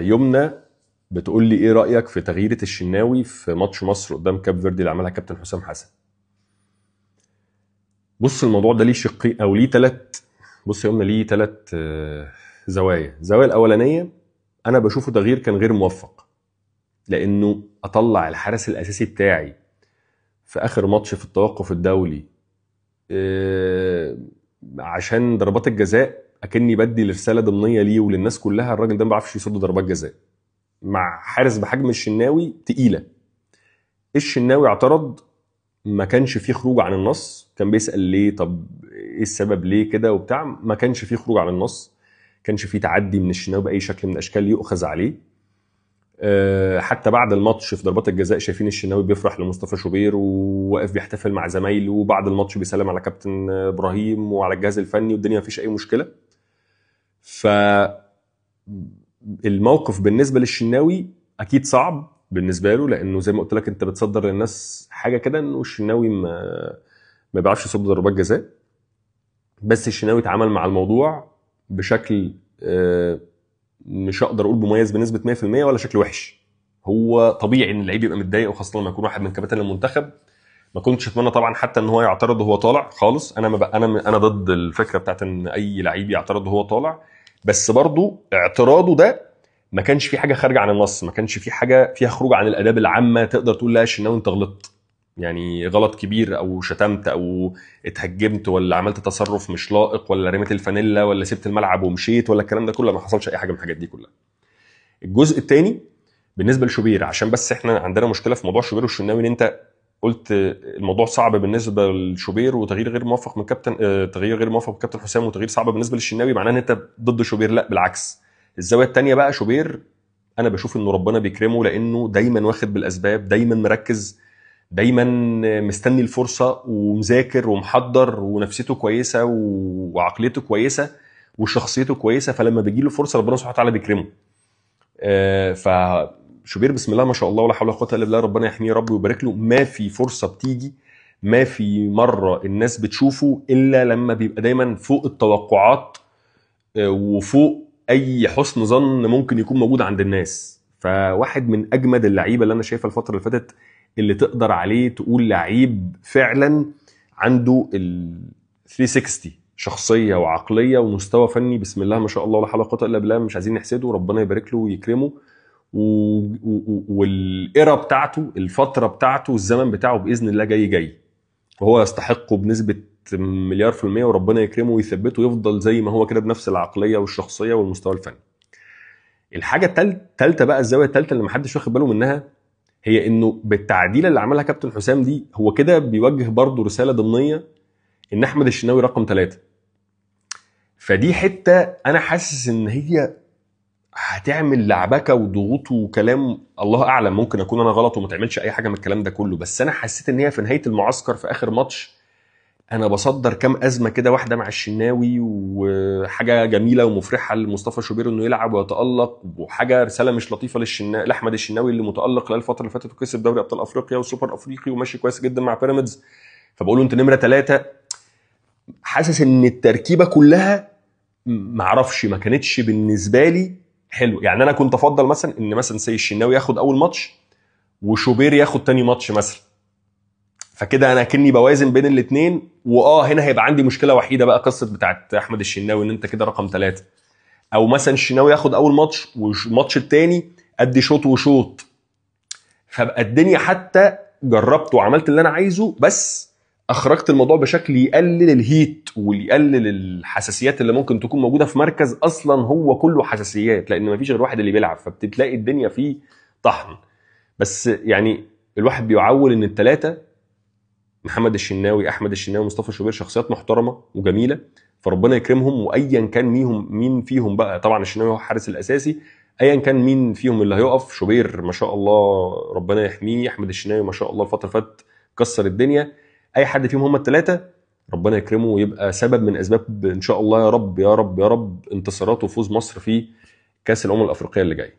يمنى بتقول لي ايه رايك في تغييره الشناوي في ماتش مصر قدام كاب فيردي اللي عملها كابتن حسام حسن؟ بص، الموضوع ده ليه شقين او ليه ثلاث. بص يا يمنى، ليه ثلاث زوايا. الزاويه الاولانيه، انا بشوفه تغيير كان غير موفق، لانه اطلع الحارس الاساسي بتاعي في اخر ماتش في التوقف الدولي عشان ضربات الجزاء، اكني بدي رساله ضمنيه ليه وللناس كلها الراجل ده ما بيعرفش يصد ضربات جزاء مع حارس بحجم الشناوي تقيله. الشناوي اعترض، ما كانش فيه خروج عن النص، كان بيسأل ليه، طب ايه السبب ليه كده وبتاع، ما كانش فيه خروج عن النص، كانش فيه تعدي من الشناوي باي شكل من الاشكال يؤخذ عليه. حتى بعد الماتش في ضربات الجزاء شايفين الشناوي بيفرح لمصطفى شوبير وواقف بيحتفل مع زمايله، وبعد الماتش بيسلم على كابتن ابراهيم وعلى الجهاز الفني، والدنيا مفيش اي مشكله. فالموقف بالنسبه للشناوي اكيد صعب بالنسبه له، لانه زي ما قلت لك انت بتصدر للناس حاجه كده انه الشناوي ما بيعرفش يصد ضربات جزاء. بس الشناوي اتعامل مع الموضوع بشكل مش هقدر اقول مميز بنسبه 100% ولا شكل وحش. هو طبيعي ان اللعيب يبقى متضايق، وخاصه لما يكون واحد من كباتن المنتخب. ما كنتش اتمنى طبعا حتى ان هو يعترض وهو طالع خالص. انا ما بقى انا ضد الفكره بتاعت ان اي لعيب يعترض وهو طالع، بس برضو اعتراضه ده ما كانش في حاجه خارجه عن النص، ما كانش في حاجه فيها خروج عن الاداب العامه تقدر تقول لا الشناوي انت غلطت، يعني غلط كبير او شتمت او اتهجمت ولا عملت تصرف مش لائق ولا رميت الفانيلا ولا سبت الملعب ومشيت ولا الكلام ده كله. ما حصلش اي حاجه من الحاجات دي كلها. الجزء الثاني بالنسبه لشوبير، عشان بس احنا عندنا مشكله في موضوع شوبير والشناوي، ان انت قلت الموضوع صعب بالنسبه لشوبير وتغيير غير موفق من كابتن تغيير غير موفق من كابتن حسام، وتغيير صعب بالنسبه للشناوي، معناه ان انت ضد شوبير. لا بالعكس. الزاويه الثانيه بقى، شوبير انا بشوف انه ربنا بيكرمه، لانه دايما واخد بالاسباب، دايما مركز، دايما مستني الفرصه ومذاكر ومحضر ونفسيته كويسه وعقليته كويسه وشخصيته كويسه، فلما بيجي له فرصه ربنا سبحانه وتعالى بيكرمه. فشوبير بسم الله ما شاء الله ولا حول ولا قوه الا بالله، ربنا يحميه يا رب ويبارك له. ما في فرصه بتيجي، ما في مره الناس بتشوفه الا لما بيبقى دايما فوق التوقعات وفوق اي حسن ظن ممكن يكون موجود عند الناس. فواحد من اجمد اللعيبه اللي انا شايفها الفتره اللي فاتت، اللي تقدر عليه تقول لعيب فعلا عنده ال 360 شخصيه وعقليه ومستوى فني بسم الله ما شاء الله ولا حول ولا قوه الا بالله، مش عايزين نحسده، ربنا يبارك له ويكرمه. والايرا بتاعته، الفتره بتاعته، الزمن بتاعه باذن الله جاي جاي، وهو يستحقه بنسبه مليار في المية، وربنا يكرمه ويثبته ويفضل زي ما هو كده بنفس العقلية والشخصية والمستوى الفني. الحاجة التالتة بقى، الزاوية التالتة اللي محدش واخد باله منها، هي انه بالتعديل اللي عملها كابتن حسام دي، هو كده بيوجه برضه رسالة ضمنية ان احمد الشناوي رقم 3. فدي حتة انا حاسس ان هي هتعمل لعبكة وضغوط وكلام، الله اعلم ممكن اكون انا غلط وما تعملش اي حاجة من الكلام ده كله، بس انا حسيت ان هي في نهاية المعسكر في اخر ماتش انا بصدر كام ازمه كده، واحده مع الشناوي وحاجه جميله ومفرحه لمصطفى شوبير انه يلعب ويتالق، وحاجه رساله مش لطيفه لاحمد الشناوي اللي متالق الفتره اللي فاتت وكسب دوري ابطال افريقيا وسوبر افريقي وماشي كويس جدا مع بيراميدز. فبقول له انت نمره 3. حاسس ان التركيبه كلها معرفش ما كانتش بالنسبه لي حلو. يعني انا كنت افضل مثلا ان مثلا سي الشناوي ياخد اول ماتش وشوبير ياخد تاني ماتش مثلا، فكده انا كني بوازن بين الاثنين. هنا هيبقى عندي مشكله وحيده بقى، قصه بتاعت احمد الشناوي ان انت كده رقم 3، او مثلا الشناوي ياخد اول ماتش والماتش الثاني ادي شوط وشوط، فبقى الدنيا حتى جربت وعملت اللي انا عايزه، بس اخرجت الموضوع بشكل يقلل الهيت ويقلل الحساسيات اللي ممكن تكون موجوده في مركز اصلا هو كله حساسيات، لان مفيش غير واحد اللي بيلعب، فبتلاقي الدنيا فيه طحن. بس يعني الواحد بيعول ان الثلاثه، محمد الشناوي، احمد الشناوي، مصطفى شوبير، شخصيات محترمه وجميله، فربنا يكرمهم. وايا كان مين فيهم بقى، طبعا الشناوي هو الحارس الاساسي، ايا كان مين فيهم اللي هيقف، شوبير ما شاء الله ربنا يحميه، احمد الشناوي ما شاء الله الفتره اللي فاتت كسر الدنيا، اي حد فيهم هم الثلاثه ربنا يكرمه ويبقى سبب من اسباب ان شاء الله يا رب يا رب يا رب انتصارات وفوز مصر في كاس الامم الافريقيه اللي جاي.